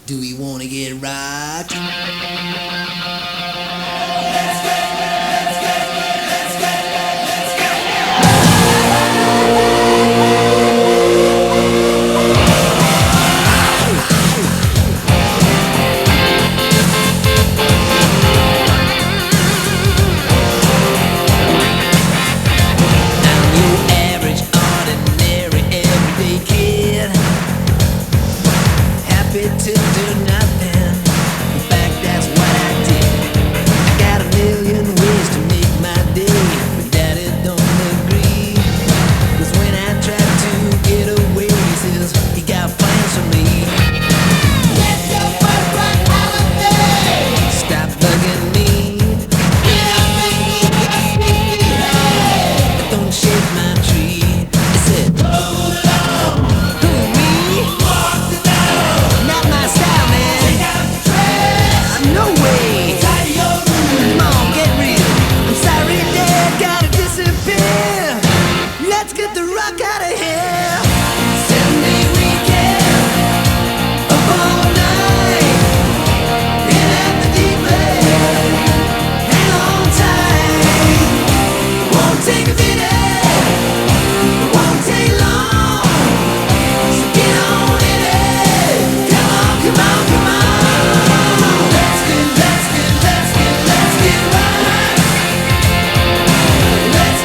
Do we wanna get rocked? To do nothing. In fact, that's what I did. I got a million ways to make my day, but Daddy don't agree. 'Cause when I tried to get away, he says he got plans for me. Get your first right holiday. Stop bugging me. Don't shake my tree. He said, hold on. Who, me? Walk the dog. Not my style, man. Take out the trash. No way. Tidy your room. Come on, get real. I'm sorry, Dad, gotta disappear. Let's get the rock out of here. Sunday weekend, up all night, in at the deep end. Hang on tight. Won't take a minute. Won't take long. So get on in it. Come on, come on, come on. Let's get right. Let's get right. Let's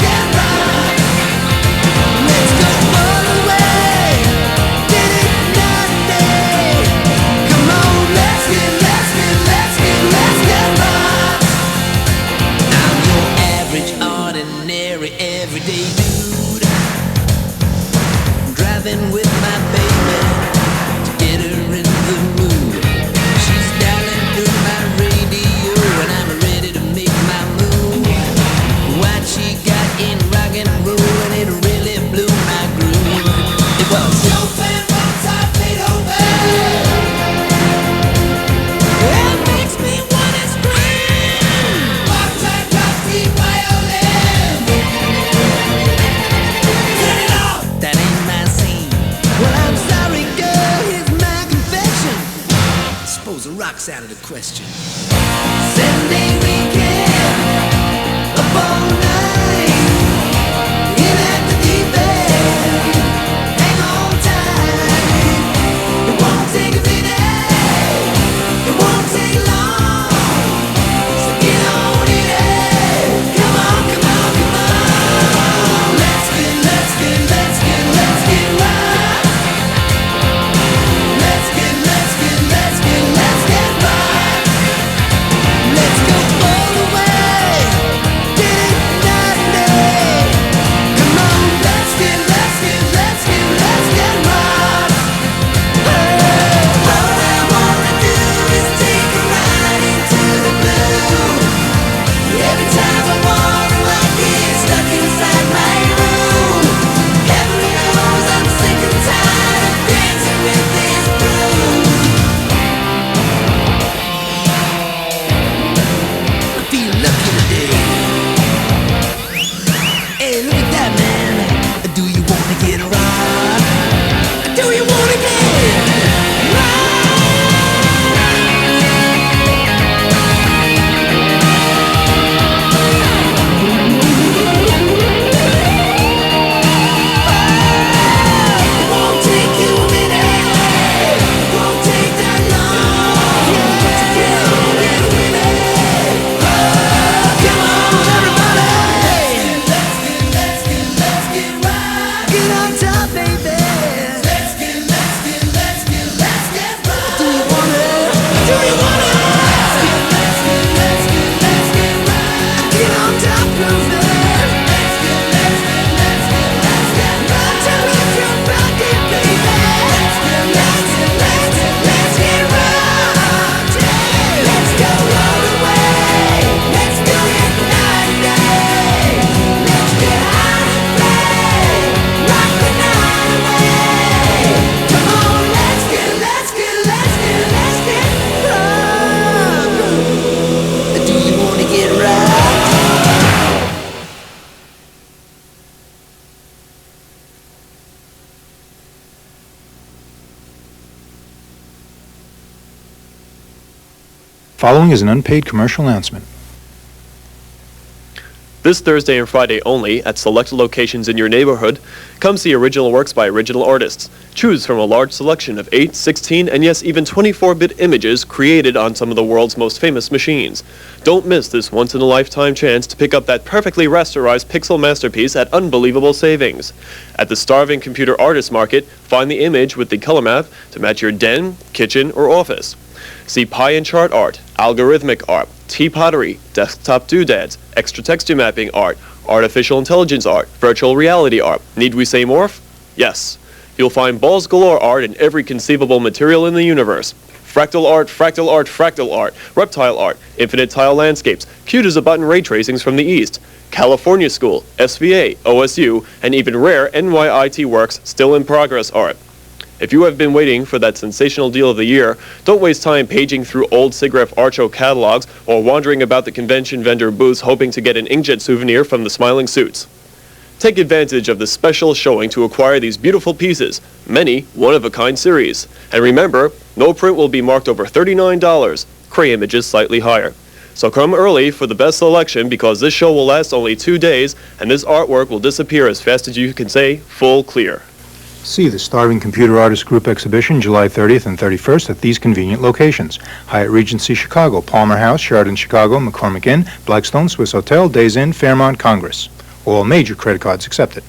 get right. Let's go all the way. Did it nothing. Come on, let's get right. I'm your average, ordinary, everyday dude. Driving with my baby to get her in the mood. She's dialing through my radio and I'm ready to make my move. What she got in rock and roll and it really blew my groove. It was Chopin, Mozart, Beethoven. It makes me wanna scream. Rock, Tchaikovsky, violin. Turn it off. That ain't my scene. Well, I'm sorry, girl. Here's my confession. Suppose the rock's out of the question. Sunday weekend, up all night, in at the deep end. Hang on tight. It won't take a minute. It won't take long. So get on in it. Come on, come on, come on. Let's get right. Let's get right. Let's go all Following is an unpaid commercial announcement. This Thursday and Friday only, at select locations in your neighborhood, come see original works by original artists. Choose from a large selection of 8, 16, and yes, even 24-bit images created on some of the world's most famous machines. Don't miss this once-in-a-lifetime chance to pick up that perfectly rasterized pixel masterpiece at unbelievable savings. At the starving computer artist market, find the image with the color map to match your den, kitchen, or office. See pie and chart art, algorithmic art, tea pottery, desktop doodads, extra texture mapping art, artificial intelligence art, virtual reality art. Need we say more? Yes. You'll find balls galore art in every conceivable material in the universe. Fractal art, fractal art, fractal art, reptile art, infinite tile landscapes, cute as a button ray tracings from the East, California School, SVA, OSU, and even rare NYIT works still in progress art. If you have been waiting for that sensational deal of the year, don't waste time paging through old Siggraph art show catalogs or wandering about the convention vendor booths hoping to get an inkjet souvenir from the smiling suits. Take advantage of the special showing to acquire these beautiful pieces, many one-of-a-kind series. And remember, no print will be marked over $39, Cray images slightly higher. So come early for the best selection because this show will last only 2 days and this artwork will disappear as fast as you can say full clear. See the Starving Computer Artists Group exhibition July 30th and 31st at these convenient locations: Hyatt Regency Chicago, Palmer House, Sheraton Chicago, McCormick Inn, Blackstone, Swiss Hotel, Days Inn, Fairmont, Congress. All major credit cards accepted.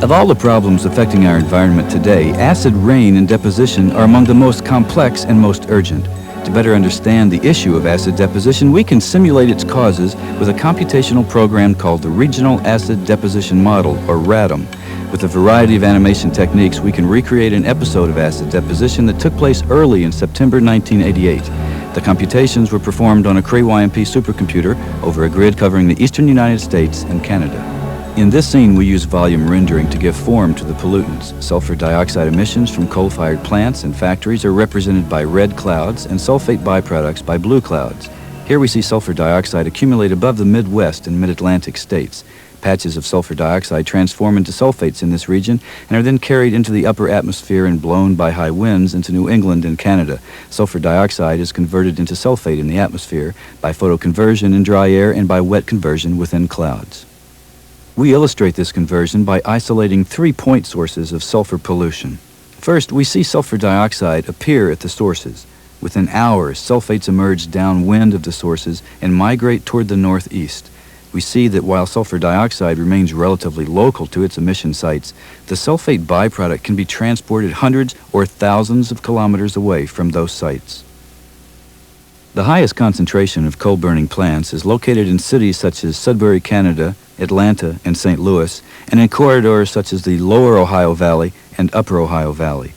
Of all the problems affecting our environment today, acid rain and deposition are among the most complex and most urgent. To better understand the issue of acid deposition, we can simulate its causes with a computational program called the Regional Acid Deposition Model, or RADM. With a variety of animation techniques, we can recreate an episode of acid deposition that took place early in September 1988. The computations were performed on a Cray YMP supercomputer over a grid covering the eastern United States and Canada. In this scene, we use volume rendering to give form to the pollutants. Sulfur dioxide emissions from coal-fired plants and factories are represented by red clouds and sulfate byproducts by blue clouds. Here we see sulfur dioxide accumulate above the Midwest and Mid-Atlantic states. Patches of sulfur dioxide transform into sulfates in this region and are then carried into the upper atmosphere and blown by high winds into New England and Canada. Sulfur dioxide is converted into sulfate in the atmosphere by photoconversion in dry air and by wet conversion within clouds. We illustrate this conversion by isolating 3 point sources of sulfur pollution. First, we see sulfur dioxide appear at the sources. Within hours, sulfates emerge downwind of the sources and migrate toward the northeast. We see that while sulfur dioxide remains relatively local to its emission sites, the sulfate byproduct can be transported hundreds or thousands of kilometers away from those sites. The highest concentration of coal-burning plants is located in cities such as Sudbury, Canada, Atlanta, and St. Louis, and in corridors such as the Lower Ohio Valley and Upper Ohio Valley.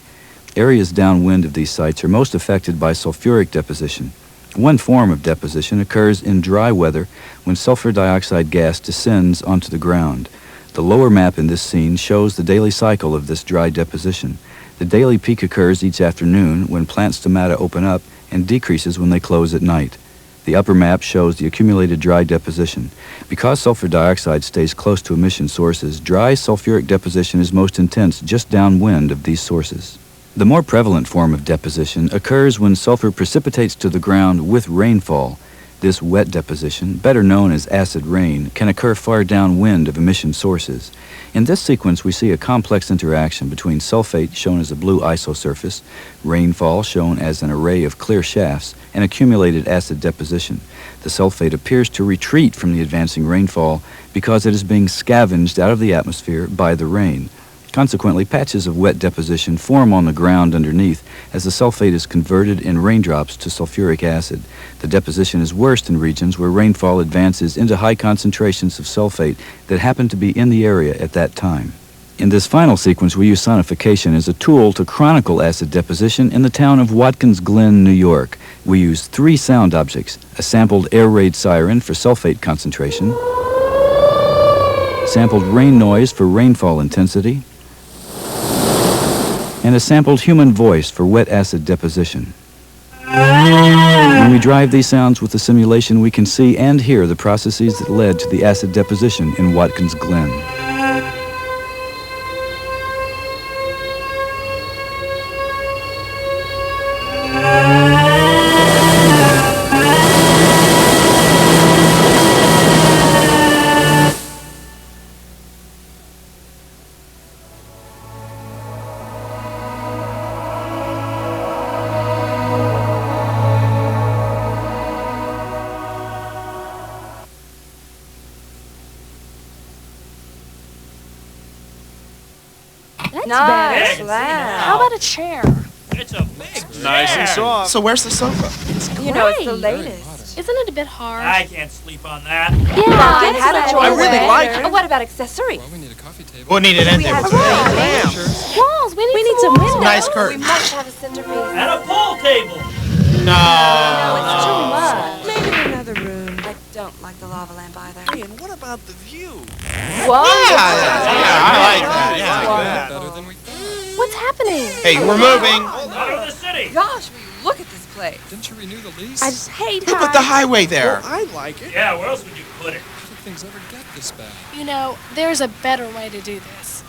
Areas downwind of these sites are most affected by sulfuric deposition. One form of deposition occurs in dry weather when sulfur dioxide gas descends onto the ground. The lower map in this scene shows the daily cycle of this dry deposition. The daily peak occurs each afternoon when plant stomata open up and decreases when they close at night. The upper map shows the accumulated dry deposition. Because sulfur dioxide stays close to emission sources, dry sulfuric deposition is most intense just downwind of these sources. The more prevalent form of deposition occurs when sulfur precipitates to the ground with rainfall. This wet deposition, better known as acid rain, can occur far downwind of emission sources. In this sequence, we see a complex interaction between sulfate, shown as a blue isosurface, rainfall, shown as an array of clear shafts, and accumulated acid deposition. The sulfate appears to retreat from the advancing rainfall because it is being scavenged out of the atmosphere by the rain. Consequently, patches of wet deposition form on the ground underneath as the sulfate is converted in raindrops to sulfuric acid. The deposition is worst in regions where rainfall advances into high concentrations of sulfate that happen to be in the area at that time. In this final sequence, we use sonification as a tool to chronicle acid deposition in the town of Watkins Glen, New York. We use 3 sound objects: a sampled air raid siren for sulfate concentration, sampled rain noise for rainfall intensity, and a sampled human voice for wet acid deposition. When we drive these sounds with the simulation, we can see and hear the processes that led to the acid deposition in Watkins Glen. Nice. How about a chair? It's a big Nice and soft. So where's the sofa? You know, it's the latest. Isn't it a bit hard? I can't sleep on that. Yeah, get it. I really like it. What about accessories? We need a coffee table. We'll need an end table. Walls. We need some windows. Nice We curtains. must have a centerpiece. And a pool table. No, No. it's too much. Maybe in another room. I don't like the lava lamp either. Hey, and what about the view? Whoa. Yeah, I like that. Yeah, I like that. Better than we thought. What's happening? Hey, we're moving. Out of the city. Gosh, will you look at this place? Didn't you renew the lease? I just hate Who put the highway there? I like it. Yeah, where else would you put it? How did things ever get this bad? You know, there's a better way to do this.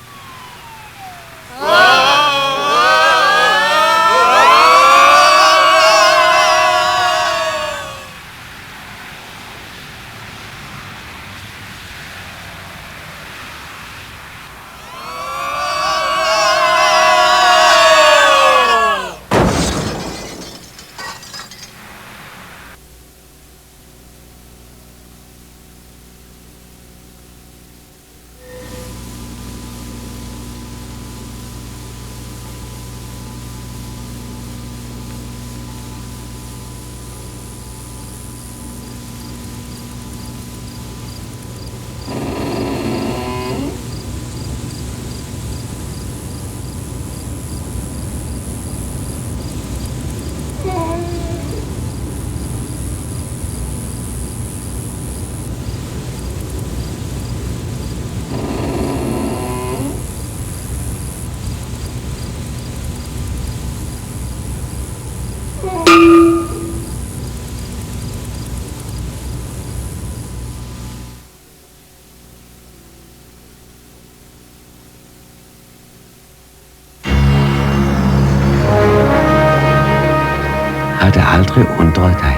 Har det aldrig undret dig,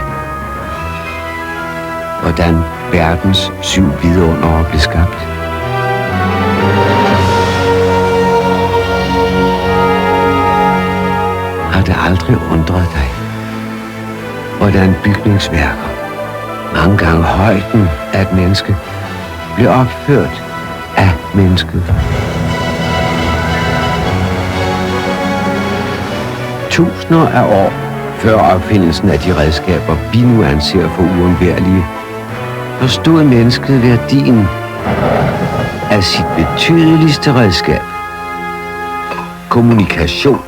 hvordan verdens 7 vidundere blev skabt? Har det aldrig undret dig, hvordan bygningsværker, mange gange højden af et menneske, blev opført af mennesket? Tusinder af år før opfindelsen af de redskaber, vi nu anser for uundværlige, forstod mennesket værdien af sit betydeligste redskab. Kommunikation.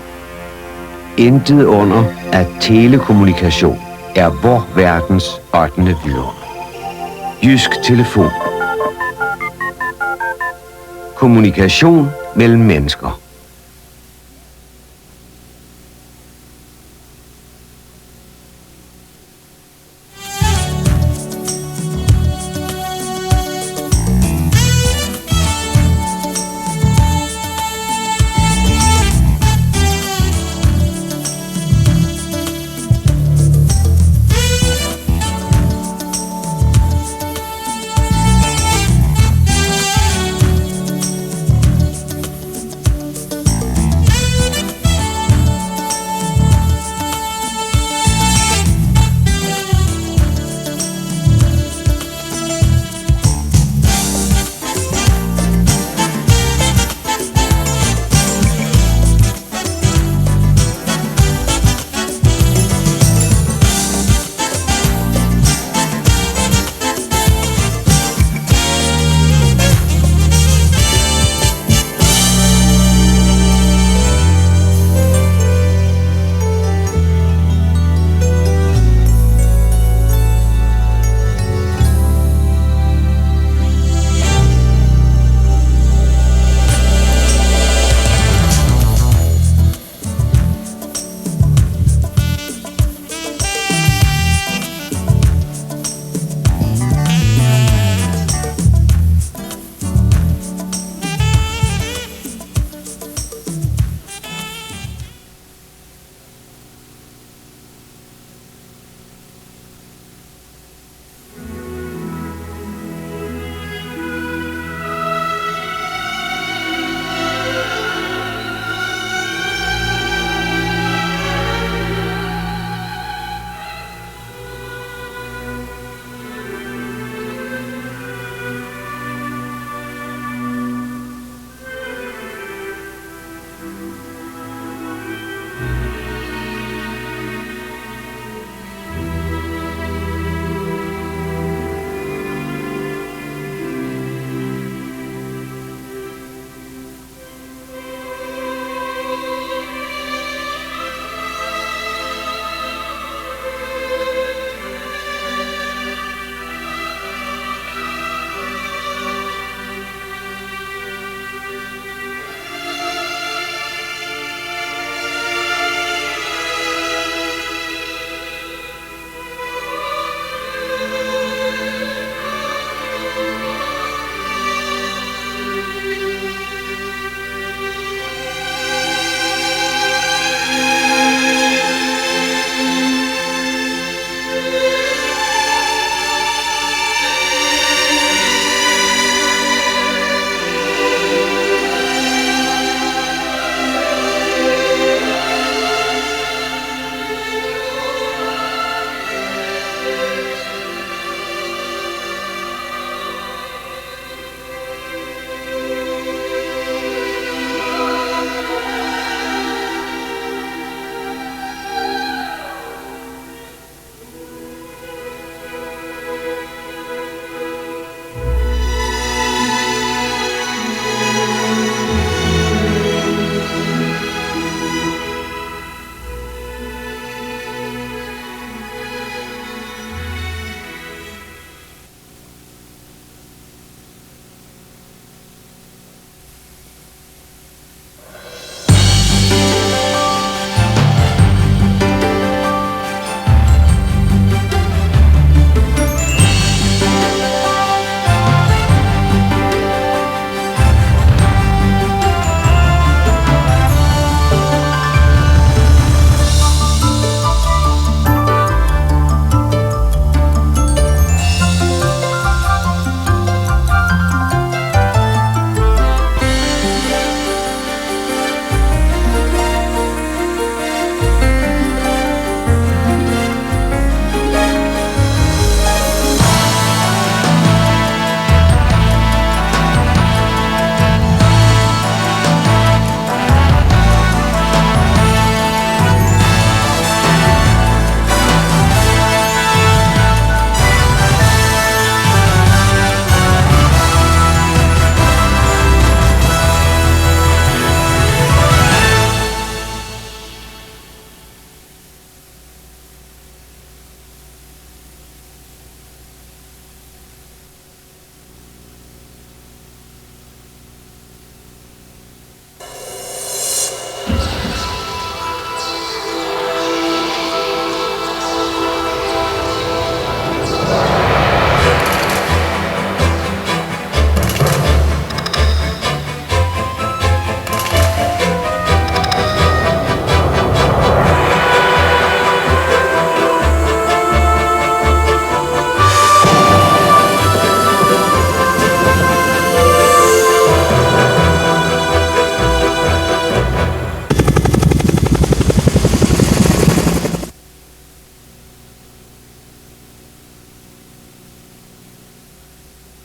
Intet under, at telekommunikation er vor verdens 8. vidunder. Jysk telefon. Kommunikation mellem mennesker.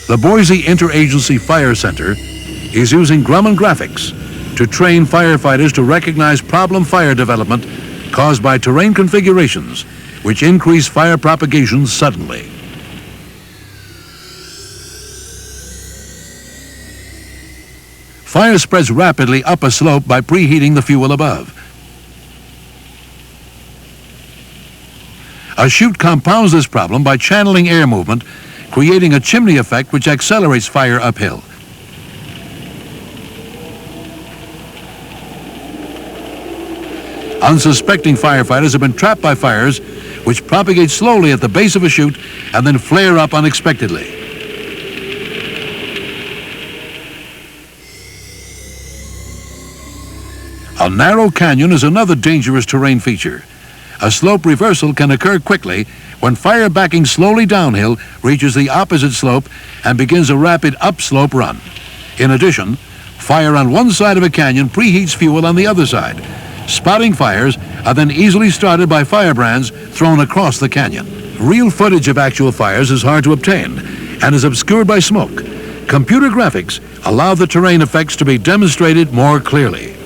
The Boise Interagency Fire Center is using Grumman graphics to train firefighters to recognize problem fire development caused by terrain configurations which increase fire propagation suddenly. Fire spreads rapidly up a slope by preheating the fuel above. A chute compounds this problem by channeling air movement, creating a chimney effect which accelerates fire uphill. Unsuspecting firefighters have been trapped by fires which propagate slowly at the base of a chute and then flare up unexpectedly. A narrow canyon is another dangerous terrain feature. A slope reversal can occur quickly when fire backing slowly downhill reaches the opposite slope and begins a rapid upslope run. In addition, fire on one side of a canyon preheats fuel on the other side. Spotting fires are then easily started by firebrands thrown across the canyon. Real footage of actual fires is hard to obtain and is obscured by smoke. Computer graphics allow the terrain effects to be demonstrated more clearly.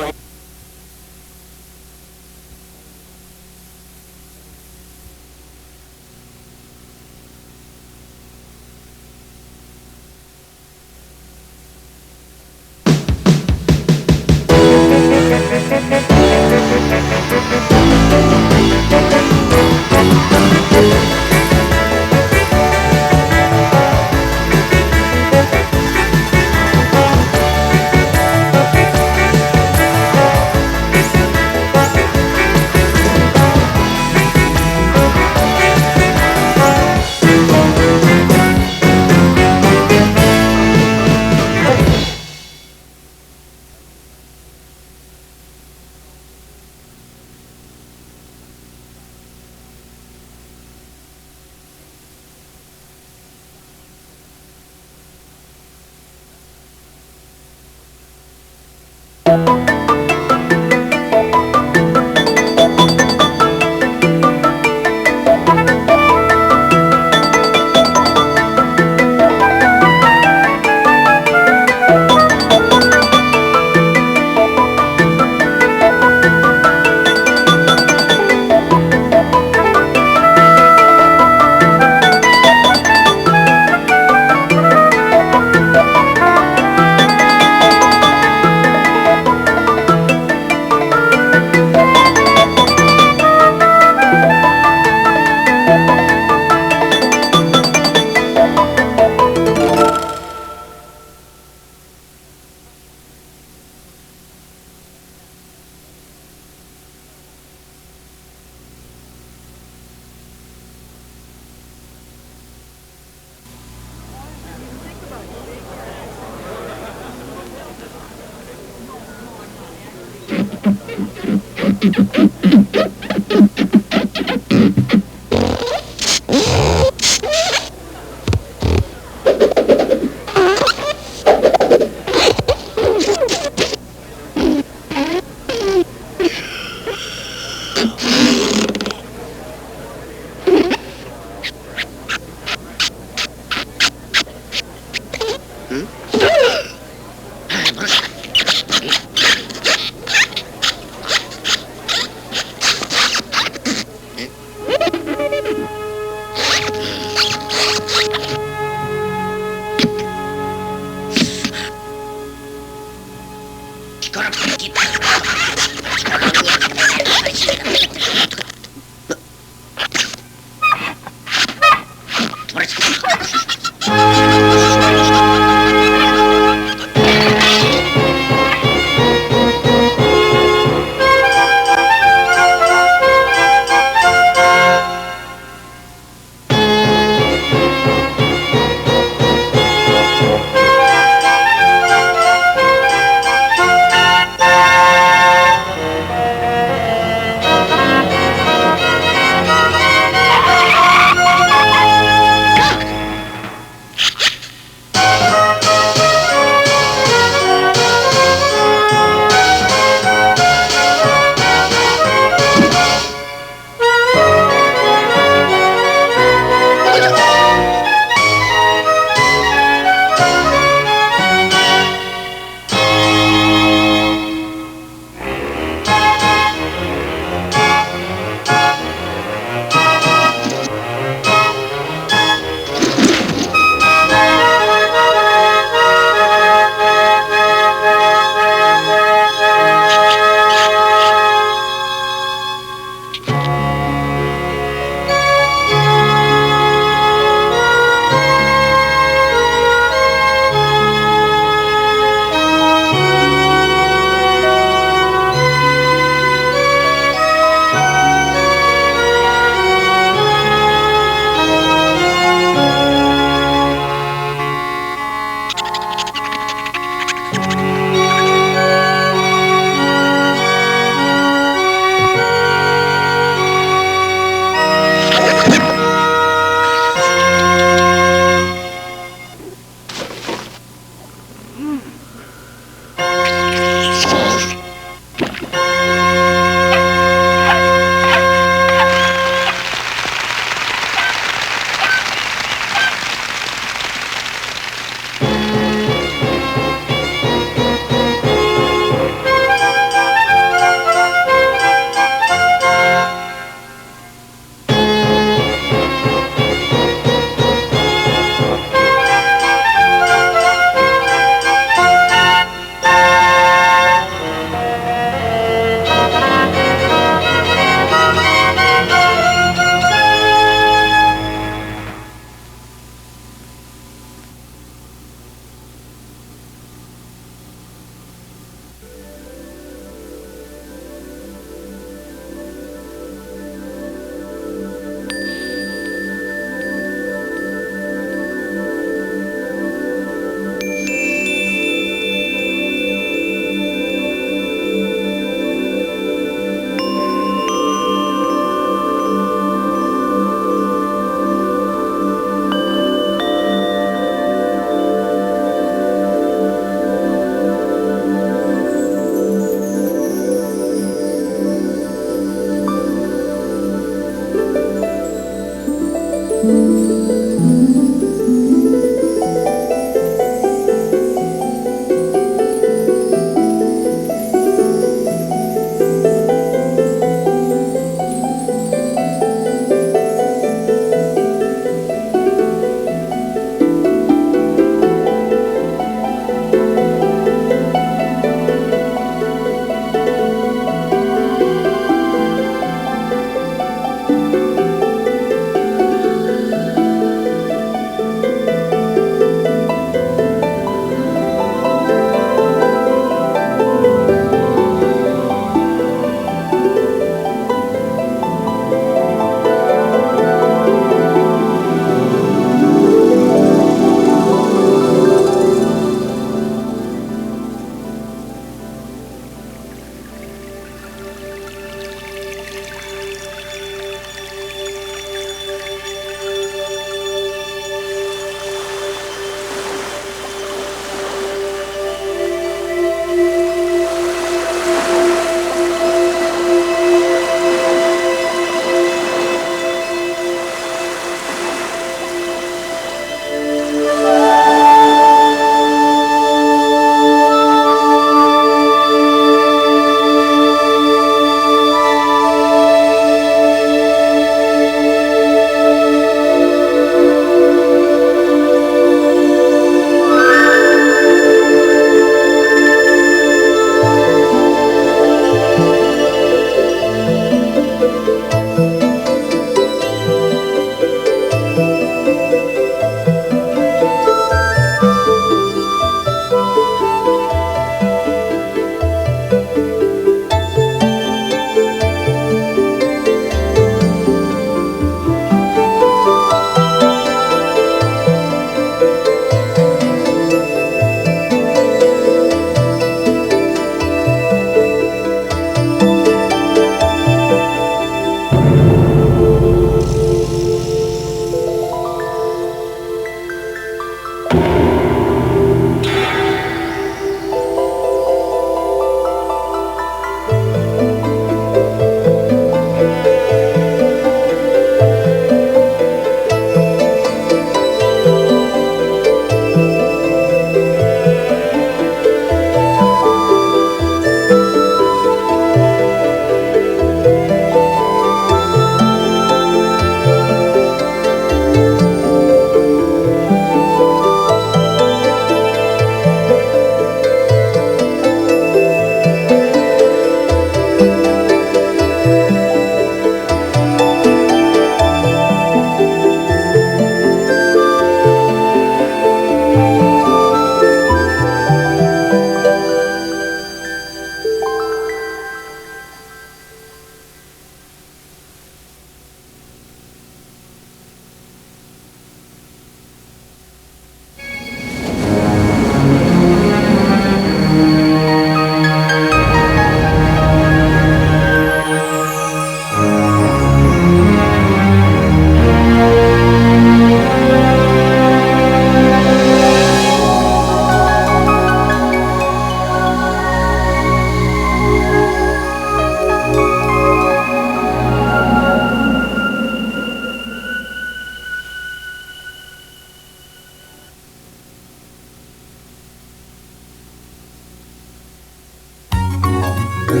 Wet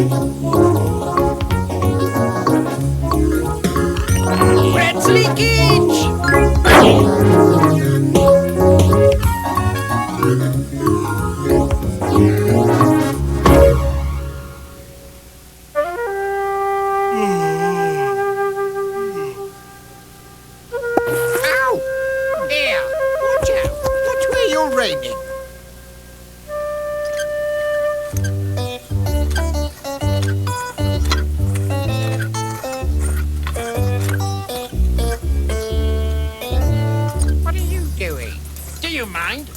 leakage! Ow! There! Watch out! Watch where you're raining. What are you doing? Do you mind?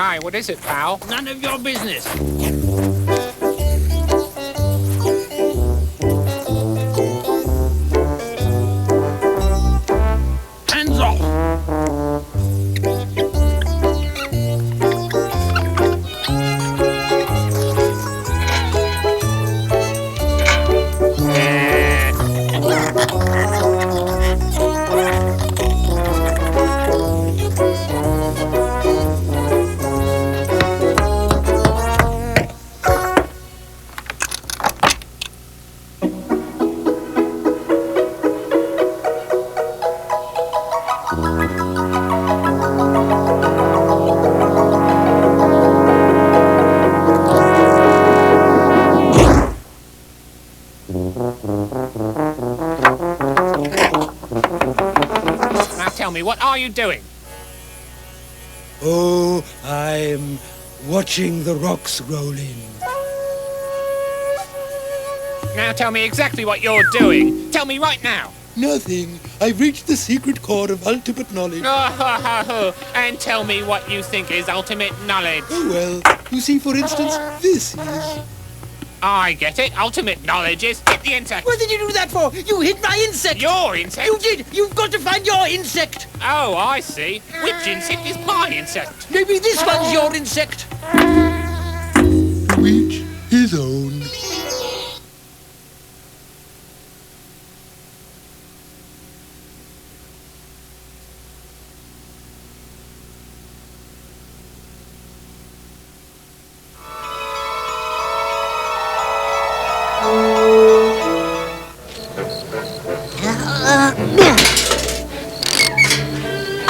Aye, what is it, pal? None of your business. Hands off. Now tell me, what are you doing? Oh, I'm watching the rocks roll in. Now tell me exactly what you're doing. Tell me right now. Nothing. I've reached the secret core of ultimate knowledge. And tell me what you think is ultimate knowledge. Oh, well, you see, for instance, this is... I get it. Ultimate knowledge is hit the insect. What did you do that for? You hit my insect! Your insect? You did! You've got to find your insect! Oh, I see. Which insect is my insect? Maybe this one's your insect! Each his own.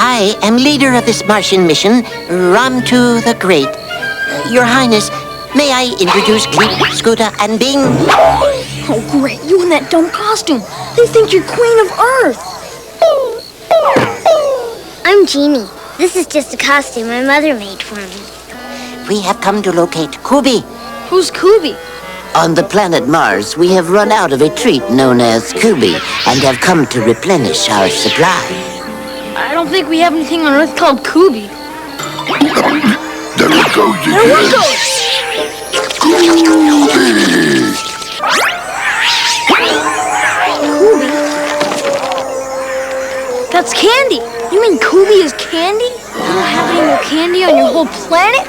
I am leader of this Martian mission, Ramtu the Great. Your Highness, may I introduce Cleet, Scooter, and Bing? Oh, great. You in that dumb costume. They think you're Queen of Earth. I'm Jeannie. This is just a costume my mother made for me. We have come to locate Kubi. Who's Kubi? On the planet Mars, we have run out of a treat known as Kubi and have come to replenish our supply. I don't think we have anything on Earth called Kubi. There it goes again. There we go! Kubi? That's candy! You mean Kubi is candy? You don't have any more candy on your whole planet?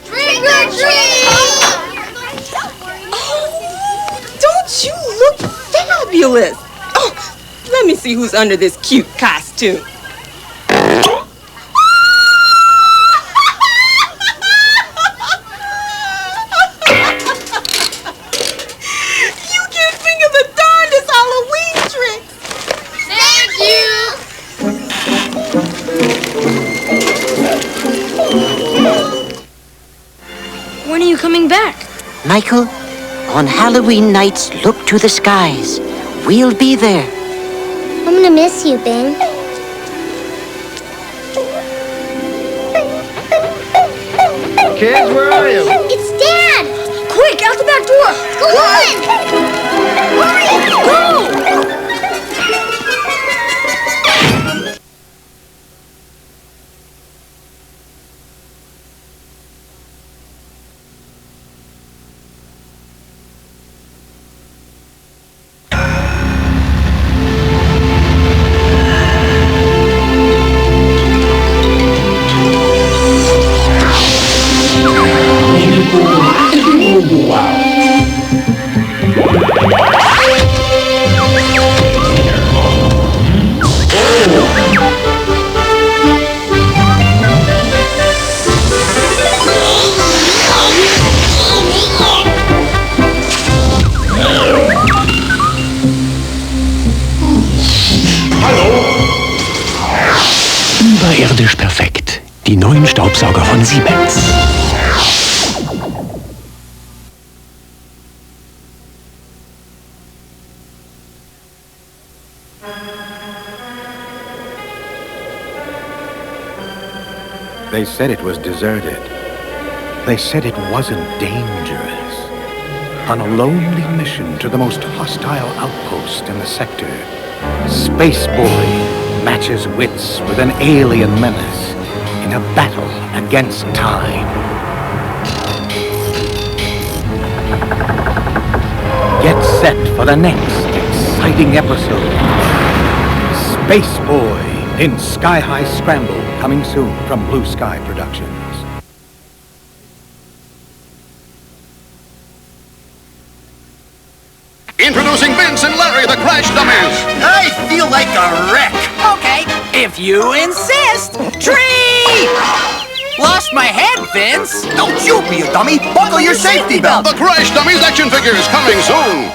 Trick or treat! Oh, don't you look fabulous? Oh, let me see who's under this cute costume. You can think of the darndest Halloween tricks. Thank you! When are you coming back? Michael, on Halloween nights, look to the skies. We'll be there. I'm gonna miss you, Bing. Kids, where are you? It's Dad! Quick, out the back door! Go on! Optisch perfekt. Die neuen Staubsauger von Siemens. They said it was deserted. They said it wasn't dangerous. On a lonely mission to the most hostile outpost in the sector, Space Boy matches wits with an alien menace in a battle against time. Get set for the next exciting episode. Space Boy in Sky High Scramble, coming soon from Blue Sky Productions. Introducing Vince and Larry, the Crash Dummies. I feel like a wreck. Okay, if you insist. Tree! Lost my head, Vince. Don't you be a dummy. Buckle your safety belt. The Crash Dummies action figures coming soon.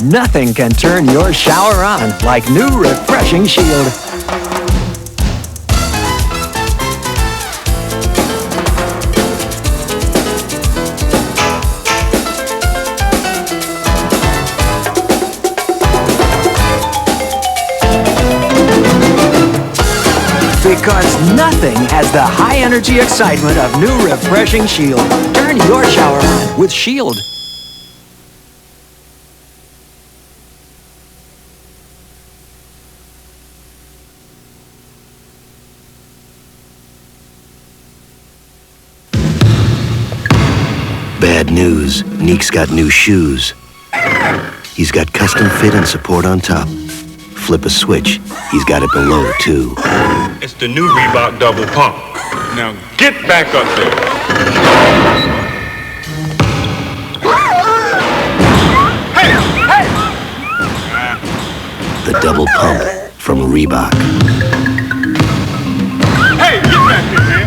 Nothing can turn your shower on like new refreshing Shield. Because nothing has the high-energy excitement of new refreshing Shield. Turn your shower on with Shield. Bad news. Neek's got new shoes. He's got custom fit and support on top. Flip a switch, he's got it below, too. It's the new Reebok double pump. Now get back up there. The double pump from Reebok. Hey, get back here, man.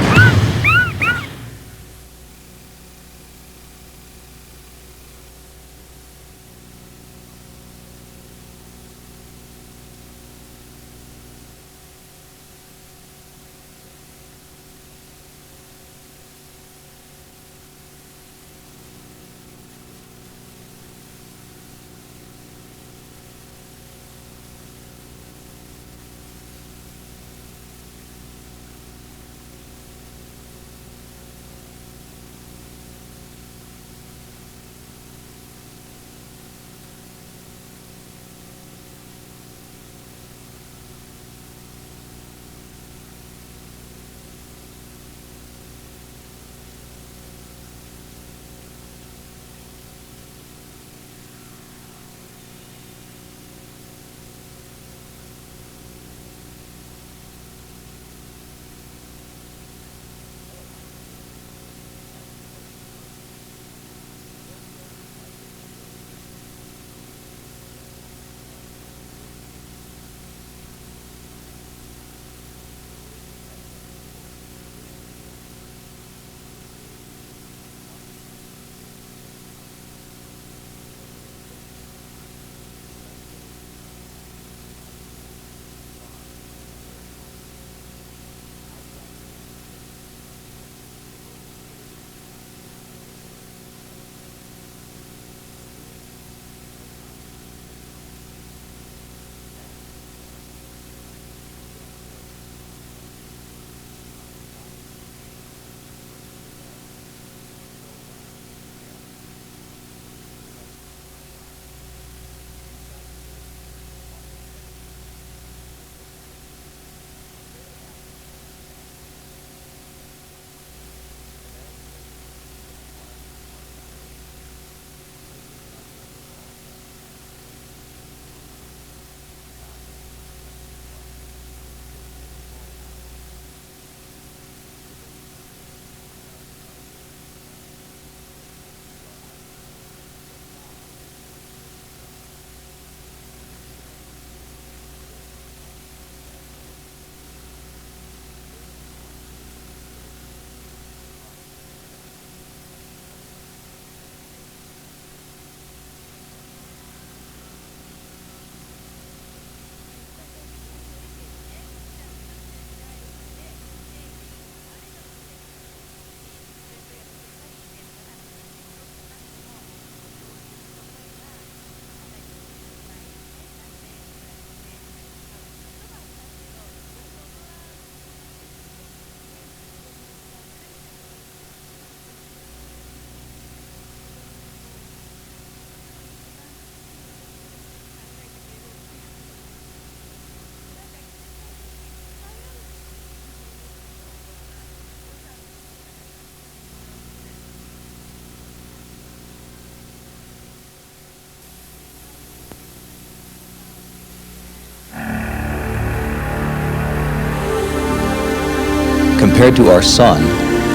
Compared to our Sun,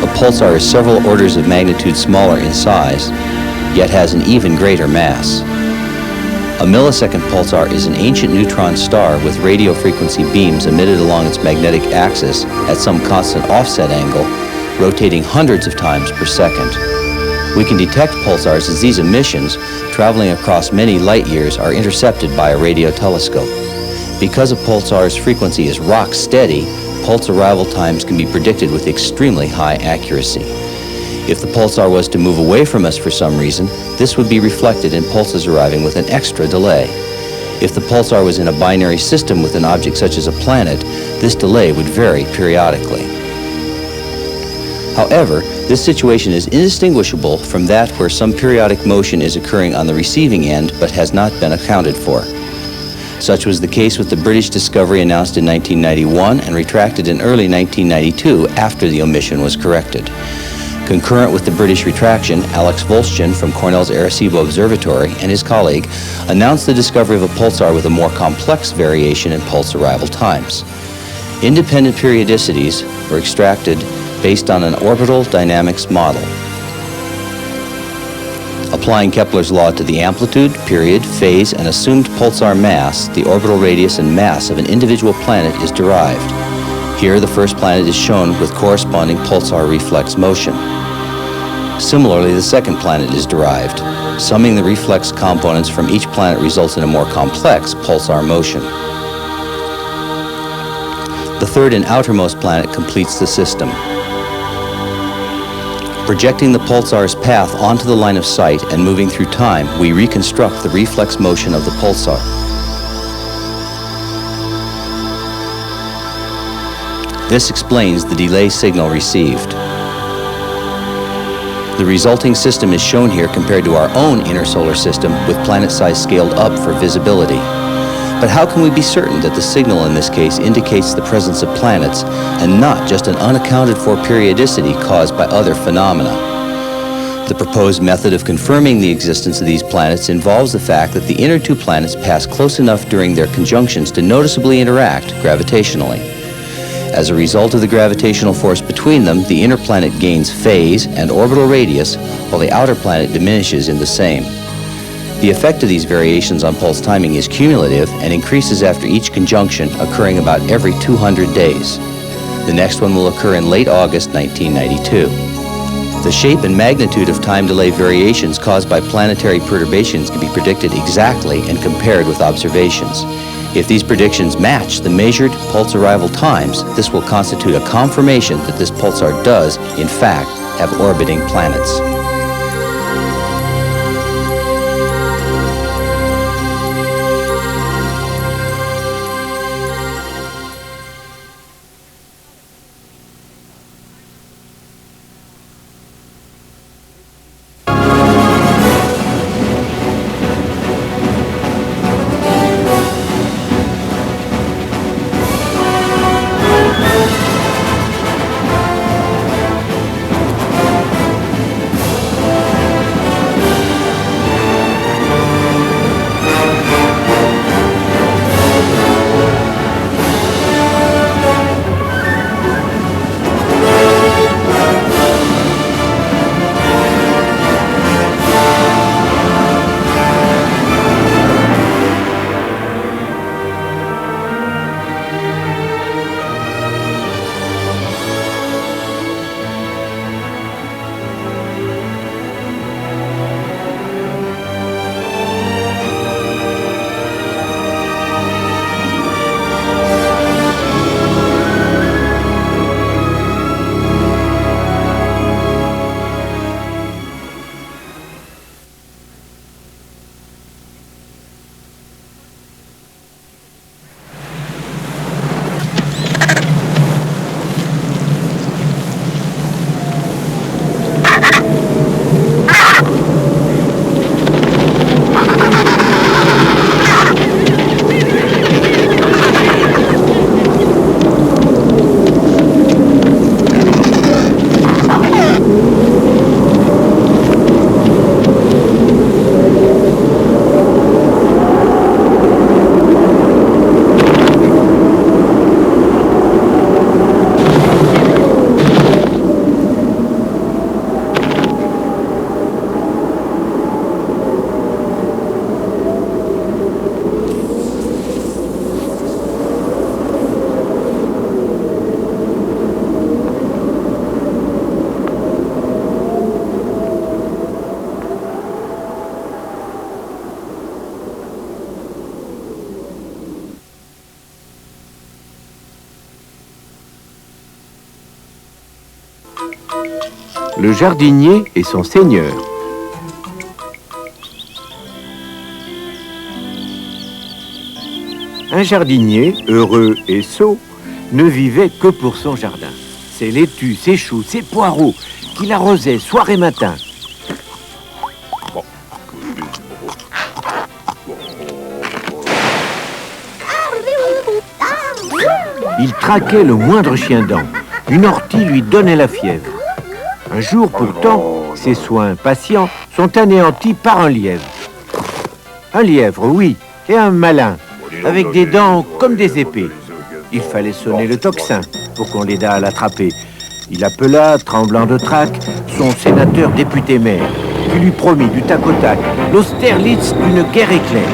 a pulsar is several orders of magnitude smaller in size, yet has an even greater mass. A millisecond pulsar is an ancient neutron star with radio frequency beams emitted along its magnetic axis at some constant offset angle, rotating hundreds of times per second. We can detect pulsars as these emissions, traveling across many light years, are intercepted by a radio telescope. Because a pulsar's frequency is rock steady, pulse arrival times can be predicted with extremely high accuracy. If the pulsar was to move away from us for some reason, this would be reflected in pulses arriving with an extra delay. If the pulsar was in a binary system with an object such as a planet, this delay would vary periodically. However, this situation is indistinguishable from that where some periodic motion is occurring on the receiving end but has not been accounted for. Such was the case with the British discovery announced in 1991 and retracted in early 1992 after the omission was corrected. Concurrent with the British retraction, Alex Volshin from Cornell's Arecibo Observatory and his colleague announced the discovery of a pulsar with a more complex variation in pulse arrival times. Independent periodicities were extracted based on an orbital dynamics model. Applying Kepler's law to the amplitude, period, phase, and assumed pulsar mass, the orbital radius and mass of an individual planet is derived. Here, the first planet is shown with corresponding pulsar reflex motion. Similarly, the second planet is derived. Summing the reflex components from each planet results in a more complex pulsar motion. The third and outermost planet completes the system. Projecting the pulsar's path onto the line of sight and moving through time, we reconstruct the reflex motion of the pulsar. This explains the delay signal received. The resulting system is shown here compared to our own inner solar system with planet size scaled up for visibility. But how can we be certain that the signal in this case indicates the presence of planets and not just an unaccounted for periodicity caused by other phenomena? The proposed method of confirming the existence of these planets involves the fact that the inner two planets pass close enough during their conjunctions to noticeably interact gravitationally. As a result of the gravitational force between them, the inner planet gains phase and orbital radius, while the outer planet diminishes in the same. The effect of these variations on pulse timing is cumulative and increases after each conjunction, occurring about every 200 days. The next one will occur in late August 1992. The shape and magnitude of time delay variations caused by planetary perturbations can be predicted exactly and compared with observations. If these predictions match the measured pulse arrival times, this will constitute a confirmation that this pulsar does, in fact, have orbiting planets. Le jardinier et son seigneur. Un jardinier, heureux et sot, ne vivait que pour son jardin. Ses laitues, ses choux, ses poireaux, qu'il arrosait soir et matin. Il traquait le moindre chien dent. Une ortie lui donnait la fièvre. Un jour pourtant, ses soins patients sont anéantis par un lièvre. Un lièvre, oui, et un malin, avec des dents comme des épées. Il fallait sonner le tocsin pour qu'on l'aidât à l'attraper. Il appela, tremblant de trac, son sénateur député maire, qui lui promit du tac au tac l'Austerlitz d'une guerre éclair.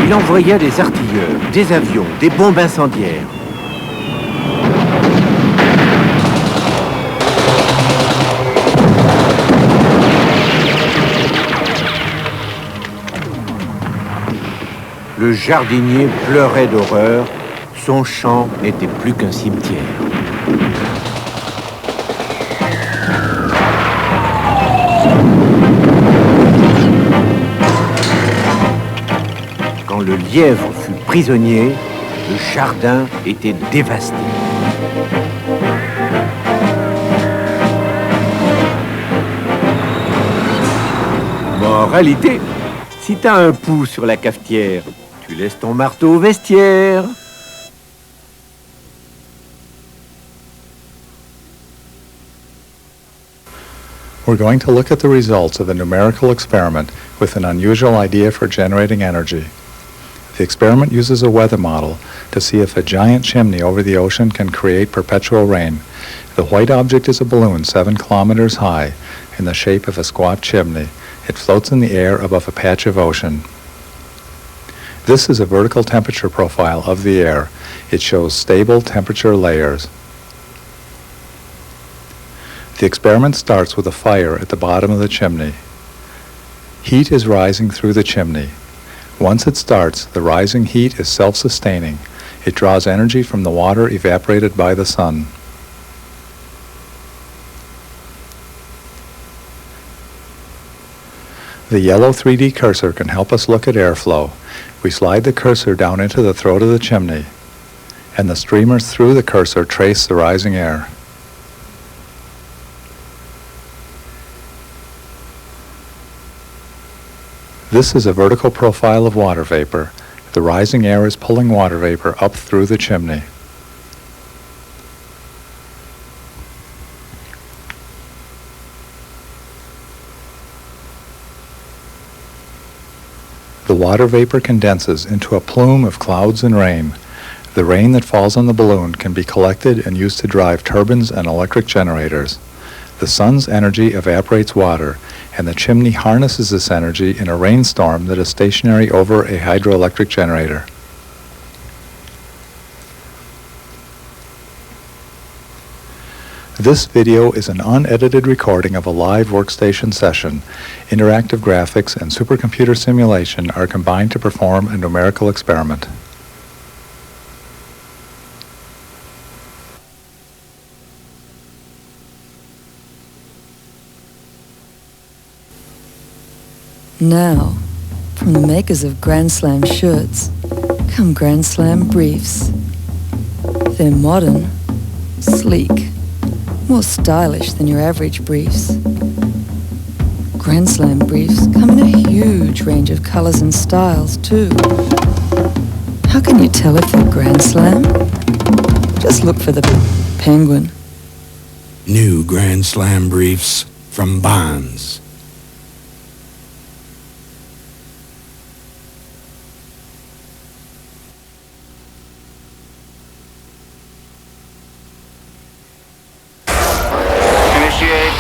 Il envoya des artilleurs, des avions, des bombes incendiaires. Le jardinier pleurait d'horreur. Son champ n'était plus qu'un cimetière. Quand le lièvre fut prisonnier, le jardin était dévasté. Moralité, si t'as un pouls sur la cafetière, tu laisses ton marteau au vestiaire. We're going to look at the results of a numerical experiment with an unusual idea for generating energy. The experiment uses a weather model to see if a giant chimney over the ocean can create perpetual rain. The white object is a balloon 7 kilometers high in the shape of a squat chimney. It floats in the air above a patch of ocean. This is a vertical temperature profile of the air. It shows stable temperature layers. The experiment starts with a fire at the bottom of the chimney. Heat is rising through the chimney. Once it starts, the rising heat is self-sustaining. It draws energy from the water evaporated by the sun. The yellow 3D cursor can help us look at airflow. We slide the cursor down into the throat of the chimney, and the streamers through the cursor trace the rising air. This is a vertical profile of water vapor. The rising air is pulling water vapor up through the chimney. The water vapor condenses into a plume of clouds and rain. The rain that falls on the balloon can be collected and used to drive turbines and electric generators. The sun's energy evaporates water, and the chimney harnesses this energy in a rainstorm that is stationary over a hydroelectric generator. This video is an unedited recording of a live workstation session. Interactive graphics and supercomputer simulation are combined to perform a numerical experiment. Now, from the makers of Grand Slam shirts, come Grand Slam briefs. They're modern, sleek, more stylish than your average briefs. Grand Slam briefs come in a huge range of colors and styles, too. How can you tell if they're Grand Slam? Just look for the penguin. New Grand Slam briefs from Bonds. Initiate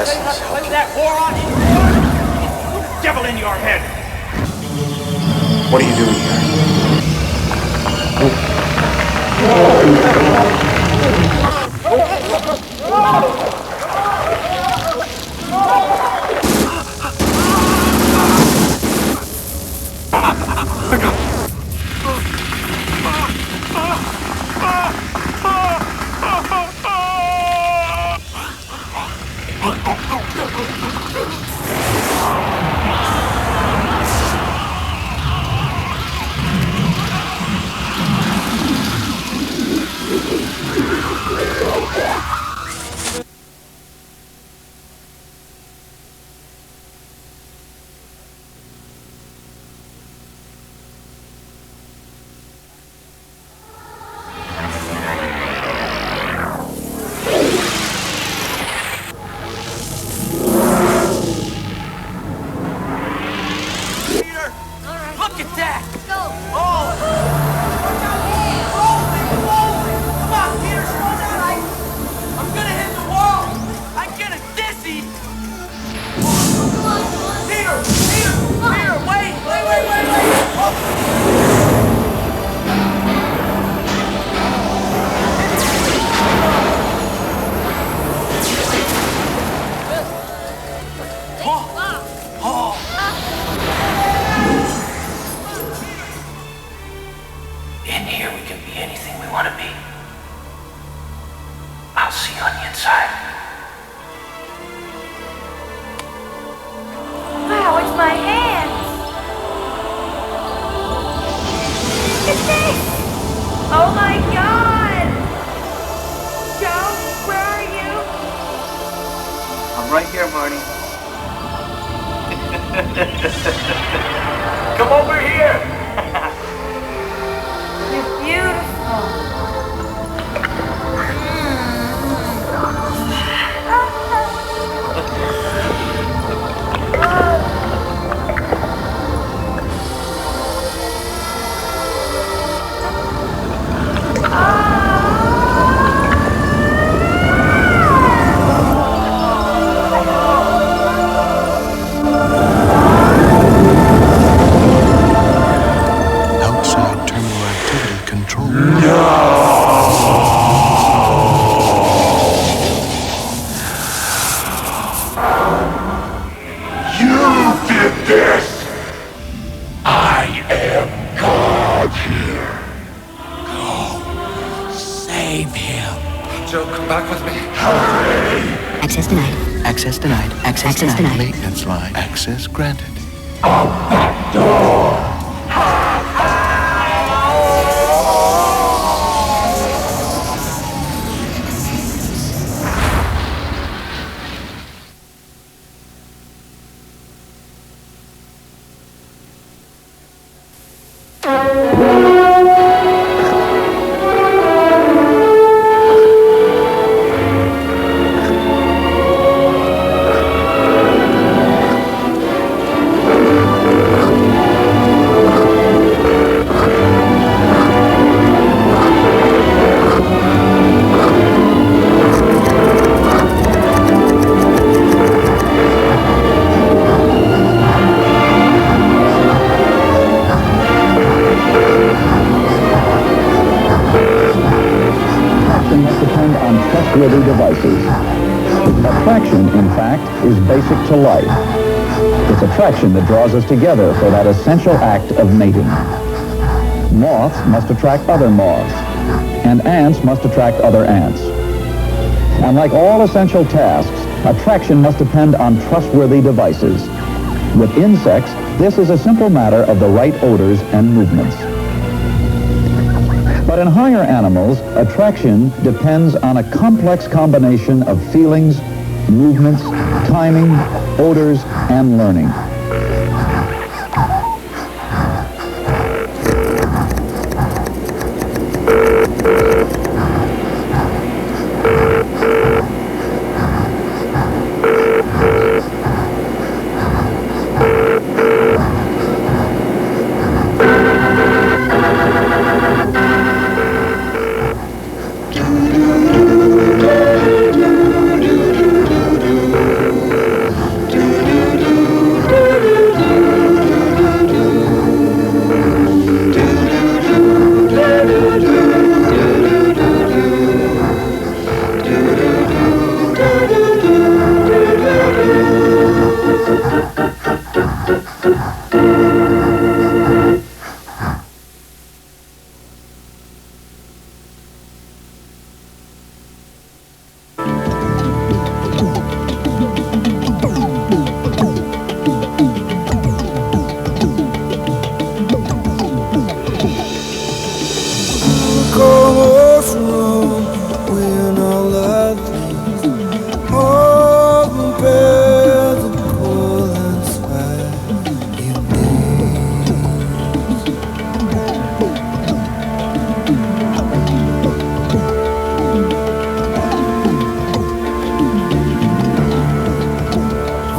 Bless himself. What's that war on? Devil in your head. What are you doing here? In here we can be anything we want to be. I'll see you on the inside. Wow, it's my hands. Look at this. Oh my God. Joe, where are you? I'm right here, Marty. Come over here. You're beautiful. Outside terminal activity control. You did this! I am God here. Go. Save him. Joe, come back with me. Hurry! Access denied. Access denied. Access denied. Maintenance line. Access granted. Out that door! Trustworthy devices. Attraction, in fact, is basic to life. It's attraction that draws us together for that essential act of mating. Moths must attract other moths, and ants must attract other ants. And like all essential tasks, attraction must depend on trustworthy devices. With insects, this is a simple matter of the right odors and movements. But in higher animals, attraction depends on a complex combination of feelings, movements, timing, odors, and learning.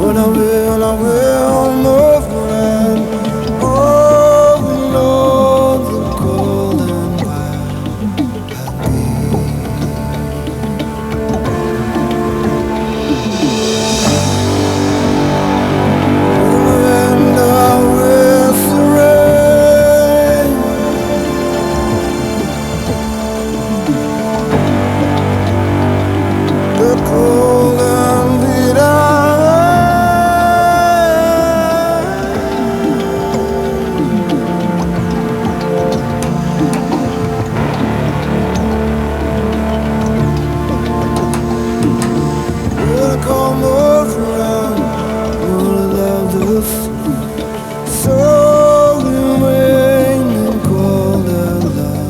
Well, I will move around. Oh, Lord, the cold and and I will surrender. The cold and bitter. Will come around, will love the food. So we rain and cold and love.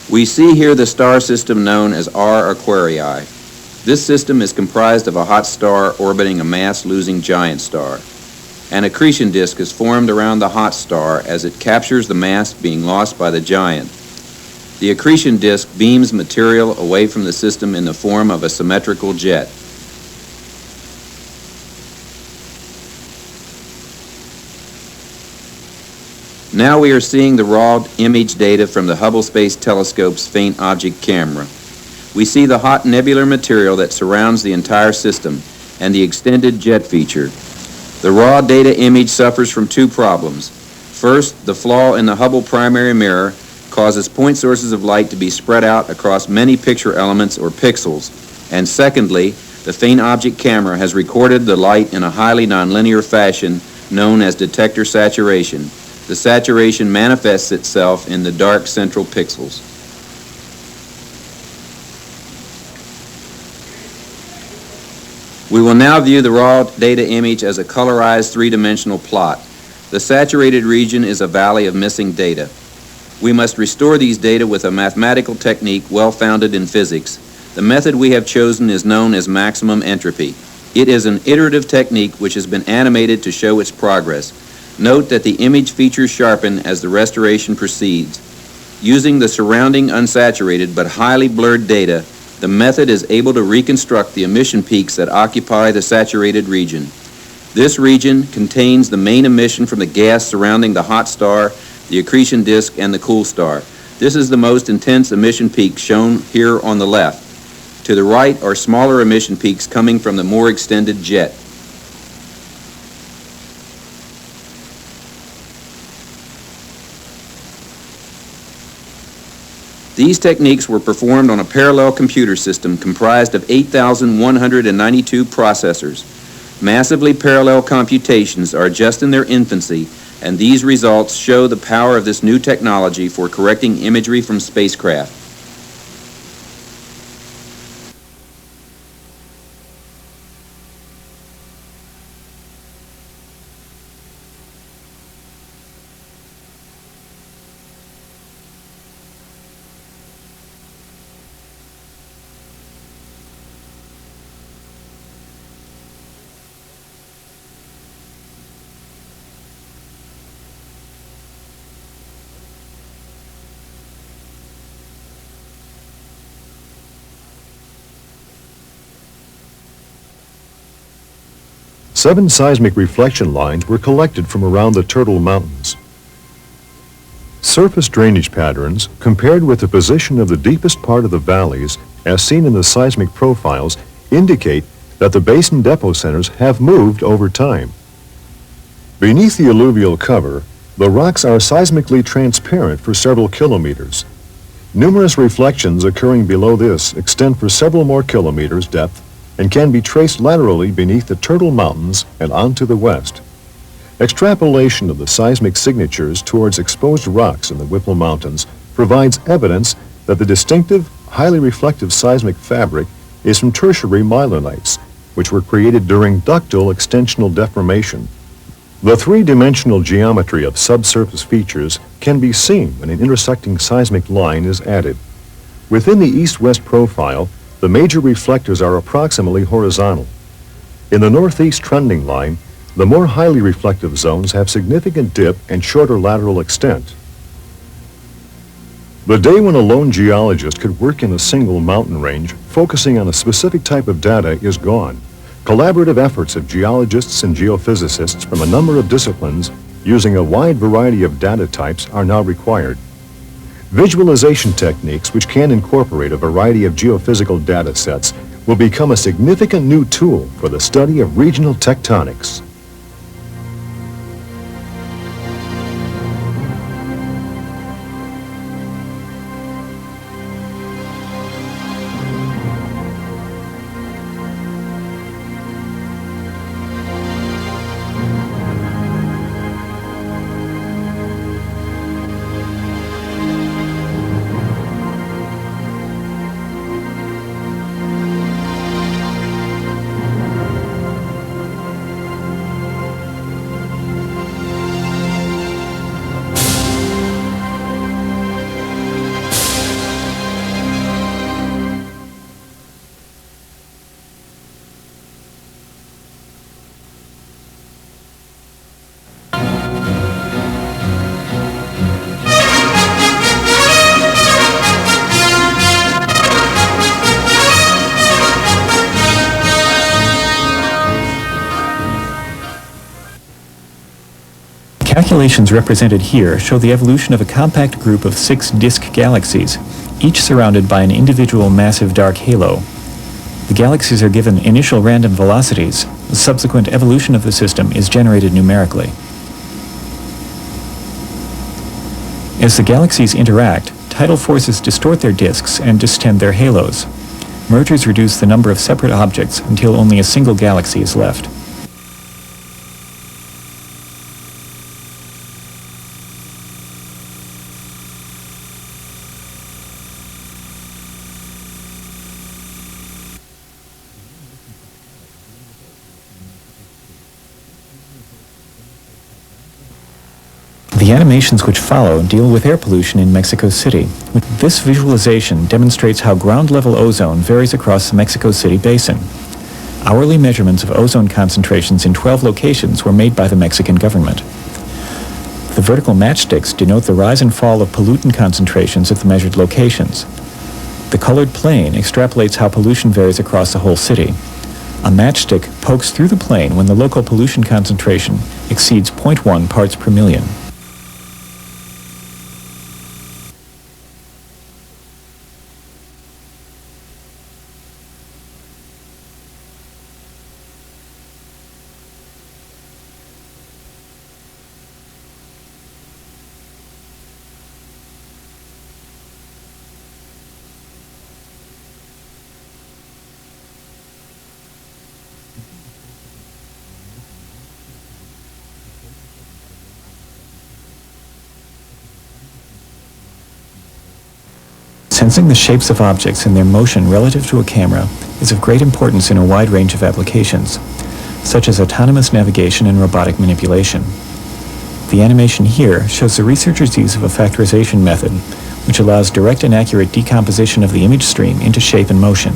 We see here the star system known as R Aquarii. This system is comprised of a hot star orbiting a mass-losing giant star. An accretion disk is formed around the hot star as it captures the mass being lost by the giant. The accretion disk beams material away from the system in the form of a symmetrical jet. Now we are seeing the raw image data from the Hubble Space Telescope's faint object camera. We see the hot nebular material that surrounds the entire system and the extended jet feature. The raw data image suffers from two problems. First, the flaw in the Hubble primary mirror causes point sources of light to be spread out across many picture elements or pixels. And secondly, the faint object camera has recorded the light in a highly nonlinear fashion known as detector saturation. The saturation manifests itself in the dark central pixels. We will now view the raw data image as a colorized three-dimensional plot. The saturated region is a valley of missing data. We must restore these data with a mathematical technique well-founded in physics. The method we have chosen is known as maximum entropy. It is an iterative technique which has been animated to show its progress. Note that the image features sharpen as the restoration proceeds. Using the surrounding unsaturated but highly blurred data, the method is able to reconstruct the emission peaks that occupy the saturated region. This region contains the main emission from the gas surrounding the hot star, the accretion disk, and the cool star. This is the most intense emission peak shown here on the left. To the right are smaller emission peaks coming from the more extended jet. These techniques were performed on a parallel computer system comprised of 8,192 processors. Massively parallel computations are just in their infancy, and these results show the power of this new technology for correcting imagery from spacecraft. Seven seismic reflection lines were collected from around the Turtle Mountains. Surface drainage patterns, compared with the position of the deepest part of the valleys, as seen in the seismic profiles, indicate that the basin depot centers have moved over time. Beneath the alluvial cover, the rocks are seismically transparent for several kilometers. Numerous reflections occurring below this extend for several more kilometers depth and can be traced laterally beneath the Turtle Mountains and on to the west. Extrapolation of the seismic signatures towards exposed rocks in the Whipple Mountains provides evidence that the distinctive, highly reflective seismic fabric is from tertiary mylonites, which were created during ductile extensional deformation. The three-dimensional geometry of subsurface features can be seen when an intersecting seismic line is added. Within the east-west profile, the major reflectors are approximately horizontal. In the northeast trending line, the more highly reflective zones have significant dip and shorter lateral extent. The day when a lone geologist could work in a single mountain range, focusing on a specific type of data, is gone. Collaborative efforts of geologists and geophysicists from a number of disciplines using a wide variety of data types are now required. Visualization techniques which can incorporate a variety of geophysical data sets will become a significant new tool for the study of regional tectonics. calculations represented here show the evolution of a compact group of 6 disk galaxies, each surrounded by an individual massive dark halo. The galaxies are given initial random velocities. The subsequent evolution of the system is generated numerically. As the galaxies interact, tidal forces distort their disks and distend their halos. Mergers reduce the number of separate objects until only a single galaxy is left. The animations which follow deal with air pollution in Mexico City. This visualization demonstrates how ground-level ozone varies across the Mexico City basin. Hourly measurements of ozone concentrations in 12 locations were made by the Mexican government. The vertical matchsticks denote the rise and fall of pollutant concentrations at the measured locations. The colored plane extrapolates how pollution varies across the whole city. A matchstick pokes through the plane when the local pollution concentration exceeds 0.1 parts per million. Sensing the shapes of objects and their motion relative to a camera is of great importance in a wide range of applications, such as autonomous navigation and robotic manipulation. The animation here shows the researchers' use of a factorization method, which allows direct and accurate decomposition of the image stream into shape and motion.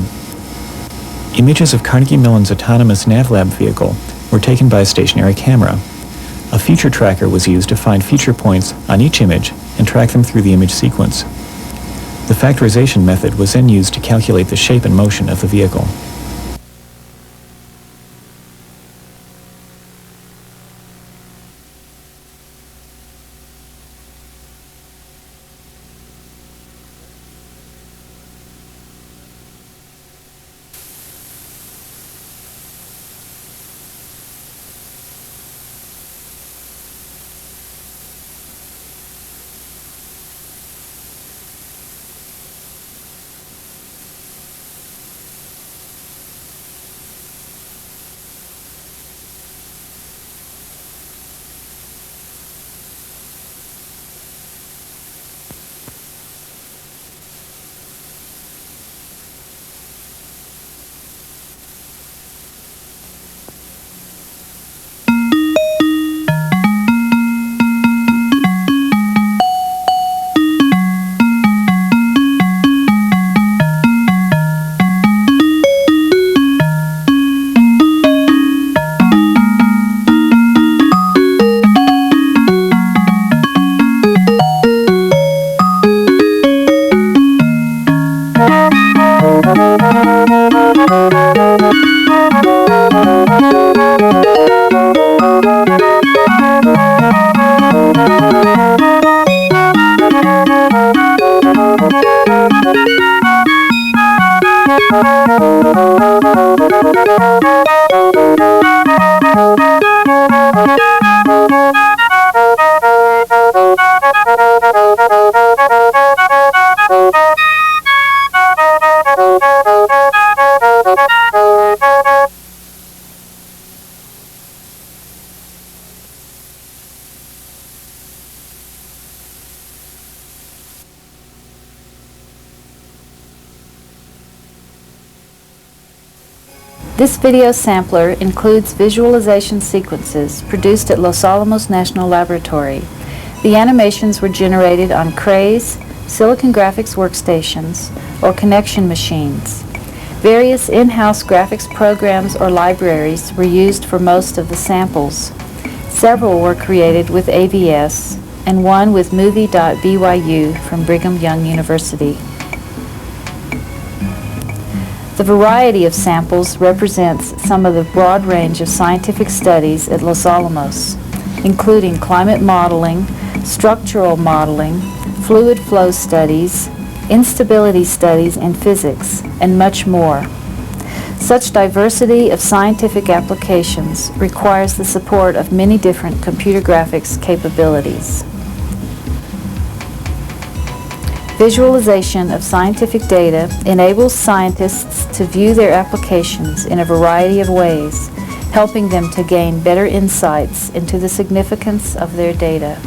Images of Carnegie Mellon's autonomous NavLab vehicle were taken by a stationary camera. A feature tracker was used to find feature points on each image and track them through the image sequence. The factorization method was then used to calculate the shape and motion of the vehicle. This video sampler includes visualization sequences produced at Los Alamos National Laboratory. The animations were generated on Craze, Silicon Graphics workstations, or connection machines. Various in-house graphics programs or libraries were used for most of the samples. Several were created with AVS, and one with movie.byu from Brigham Young University. The variety of samples represents some of the broad range of scientific studies at Los Alamos. including climate modeling, structural modeling, fluid flow studies, instability studies in physics, and much more. Such diversity of scientific applications requires the support of many different computer graphics capabilities. Visualization of scientific data enables scientists to view their applications in a variety of ways, helping them to gain better insights into the significance of their data.